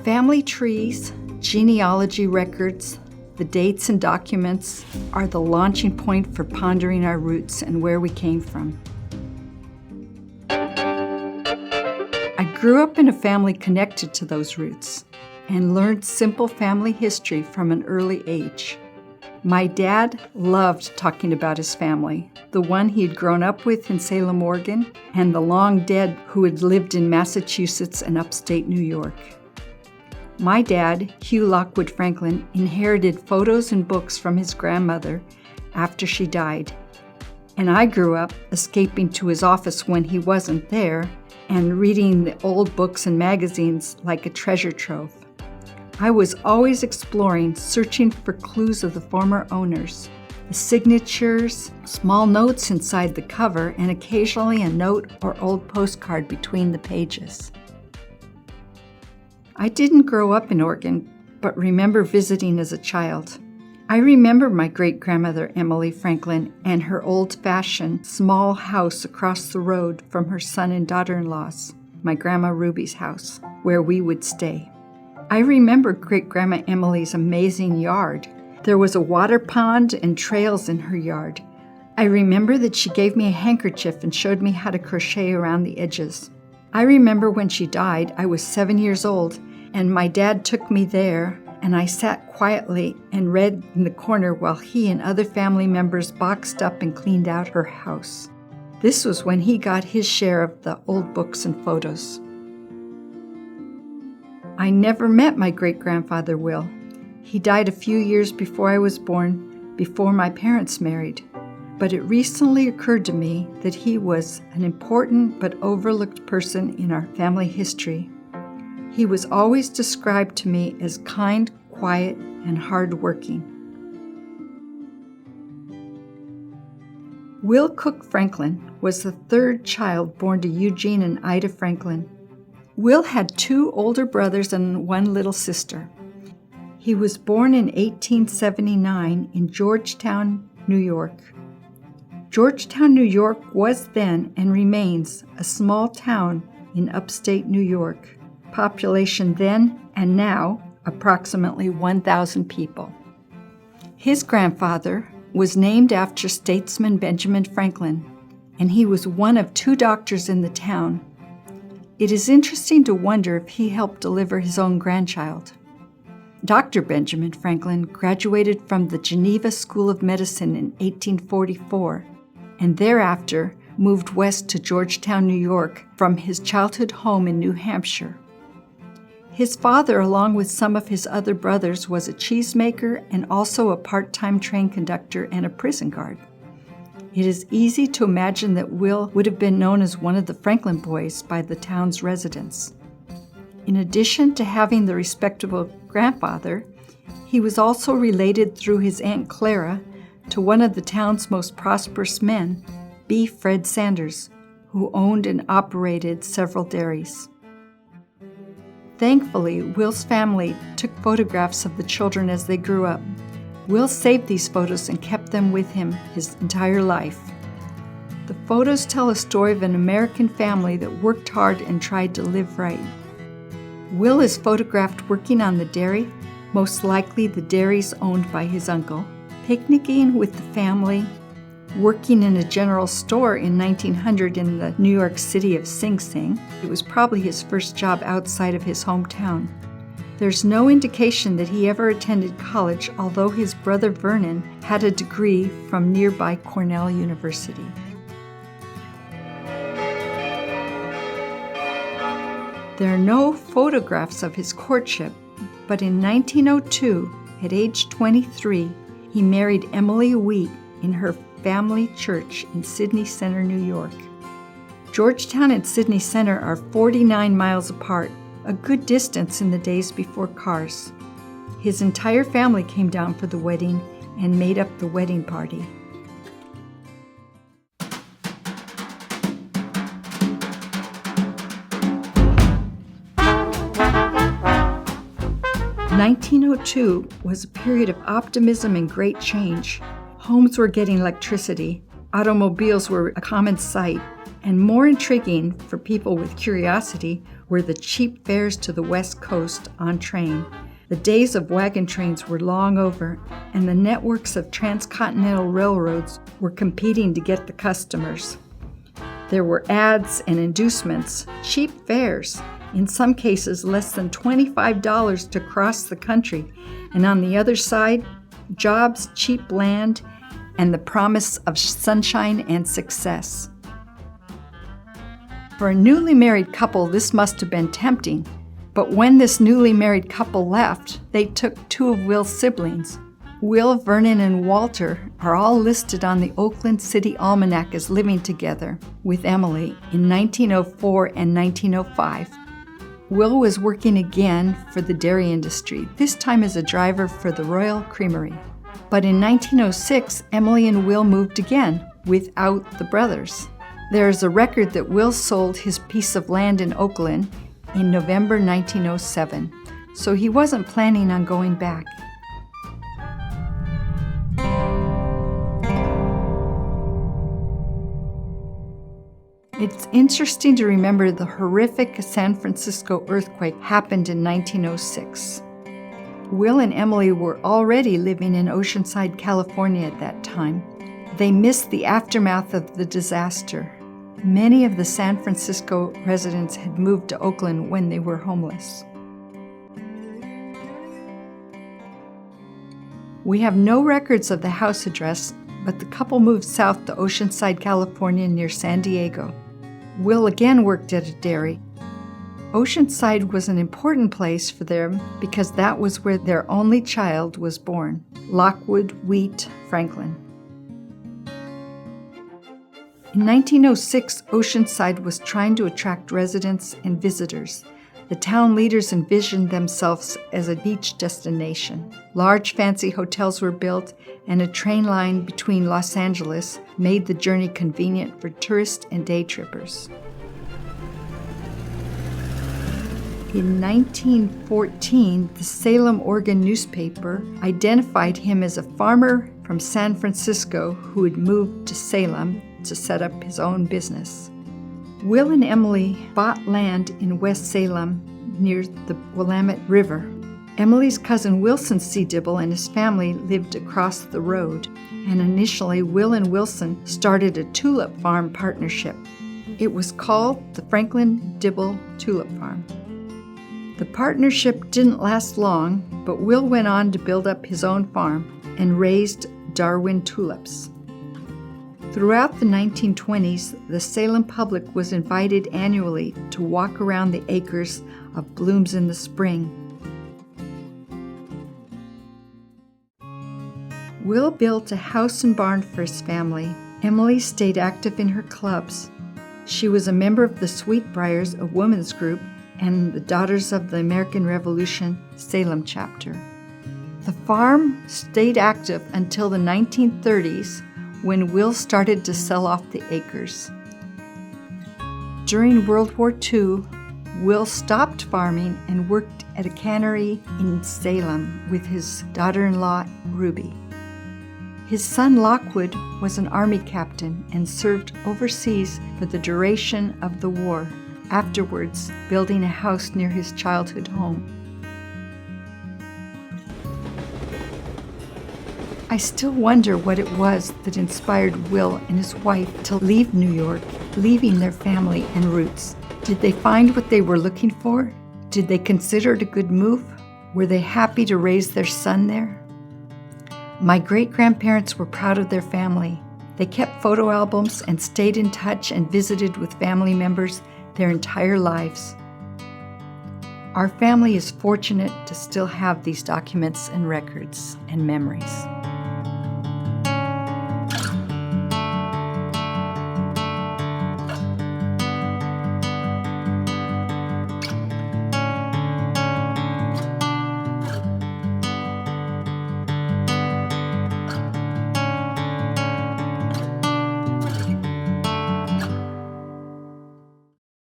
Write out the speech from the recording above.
Family trees, genealogy records, the dates and documents are the launching point for pondering our roots and where we came from. I grew up in a family connected to those roots and learned simple family history from an early age. My dad loved talking about his family, the one he had grown up with in Salem, Oregon, and the long dead who had lived in Massachusetts and upstate New York. My dad, Hugh Franklin, inherited photos and books from his grandmother after she died, and I grew up escaping to his office when he wasn't there and reading the old books and magazines like a treasure trove. I was always exploring, searching for clues of the former owners, the signatures, small notes inside the cover, and occasionally a note or old postcard between the pages. I didn't grow up in Oregon, but remember visiting as a child. I remember my great-grandmother Emily Franklin and her old-fashioned small house across the road from her son and daughter-in-law's, my Grandma Ruby's house, where we would stay. I remember great-grandma Emily's amazing yard. There was a water pond and trails in her yard. I remember that she gave me a handkerchief and showed me how to crochet around the edges. I remember when she died, I was 7 years old, and my dad took me there, and I sat quietly and read in the corner while he and other family members boxed up and cleaned out her house. This was when he got his share of the old books and photos. I never met my great-grandfather Will. He died a few years before I was born, before my parents married. But it recently occurred to me that he was an important but overlooked person in our family history. He was always described to me as kind, quiet, and hardworking. Will Cook Franklin was the third child born to Eugene and Ida Franklin. Will had 2 older brothers and 1 little sister. He was born in 1879 in Georgetown, New York. Georgetown, New York was then and remains a small town in upstate New York. Population then and now approximately 1,000 people. His grandfather was named after statesman Benjamin Franklin, and he was one of 2 doctors in the town. It is interesting to wonder if he helped deliver his own grandchild. Dr. Benjamin Franklin graduated from the Geneva School of Medicine in 1844 and thereafter moved west to Georgetown, New York from his childhood home in New Hampshire. His father, along with some of his other brothers, was a cheesemaker and also a part-time train conductor and a prison guard. It is easy to imagine that Will would have been known as one of the Franklin boys by the town's residents. In addition to having the respectable grandfather, he was also related through his Aunt Clara to one of the town's most prosperous men, B. Fred Sanders, who owned and operated several dairies. Thankfully, Will's family took photographs of the children as they grew up. Will saved these photos and kept them with him his entire life. The photos tell a story of an American family that worked hard and tried to live right. Will is photographed working on the dairy, most likely the dairies owned by his uncle, picnicking with the family, working in a general store in 1900 in the New York city of Sing Sing. It was probably his first job outside of his hometown. There's no indication that he ever attended college, although his brother Vernon had a degree from nearby Cornell University. There are no photographs of his courtship, but in 1902, at age 23, he married Emily Wheat in her family church in Sydney Center, New York. Georgetown and Sydney Center are 49 miles apart, a good distance in the days before cars. His entire family came down for the wedding and made up the wedding party. "1902 was a period of optimism and great change. Homes were getting electricity, automobiles were a common sight, and more intriguing for people with curiosity were the cheap fares to the West Coast on train. The days of wagon trains were long over, and the networks of transcontinental railroads were competing to get the customers. There were ads and inducements, cheap fares, in some cases less than $25 to cross the country, and on the other side, jobs, cheap land, and the promise of sunshine and success. For a newly married couple, this must have been tempting, but when this newly married couple left, they took two of Will's siblings. Will, Vernon, and Walter are all listed on the Oakland City Almanac as living together with Emily in 1904 and 1905. Will was working again for the dairy industry, this time as a driver for the Royal Creamery. But in 1906, Emily and Will moved again, without the brothers. There is a record that Will sold his piece of land in Oakland in November 1907, so he wasn't planning on going back. It's interesting to remember the horrific San Francisco earthquake happened in 1906. Will and Emily were already living in Oceanside, California at that time. They missed the aftermath of the disaster. Many of the San Francisco residents had moved to Oakland when they were homeless. We have no records of the house address, but the couple moved south to Oceanside, California near San Diego. Will again worked at a dairy. Oceanside was an important place for them because that was where their only child was born, Lockwood Wheat Franklin. In 1906, Oceanside was trying to attract residents and visitors. The town leaders envisioned themselves as a beach destination. Large fancy hotels were built, and a train line between Los Angeles made the journey convenient for tourists and day trippers. In 1914, the Salem, Oregon newspaper identified him as a farmer from San Francisco who had moved to Salem to set up his own business. Will and Emily bought land in West Salem near the Willamette River. Emily's cousin Wilson C. Dibble and his family lived across the road, and initially Will and Wilson started a tulip farm partnership. It was called the Franklin Dibble Tulip Farm. The partnership didn't last long, but Will went on to build up his own farm and raised Darwin tulips. Throughout the 1920s, the Salem public was invited annually to walk around the acres of blooms in the spring. Will built a house and barn for his family. Emily stayed active in her clubs. She was a member of the Sweetbriars, a women's group, and the Daughters of the American Revolution Salem chapter. The farm stayed active until the 1930s, when Will started to sell off the acres. During World War II, Will stopped farming and worked at a cannery in Salem with his daughter-in-law, Ruby. His son Lockwood was an Army captain and served overseas for the duration of the war, afterwards building a house near his childhood home. I still wonder what it was that inspired Will and his wife to leave New York, leaving their family and roots. Did they find what they were looking for? Did they consider it a good move? Were they happy to raise their son there? My great-grandparents were proud of their family. They kept photo albums and stayed in touch and visited with family members their entire lives. Our family is fortunate to still have these documents and records and memories.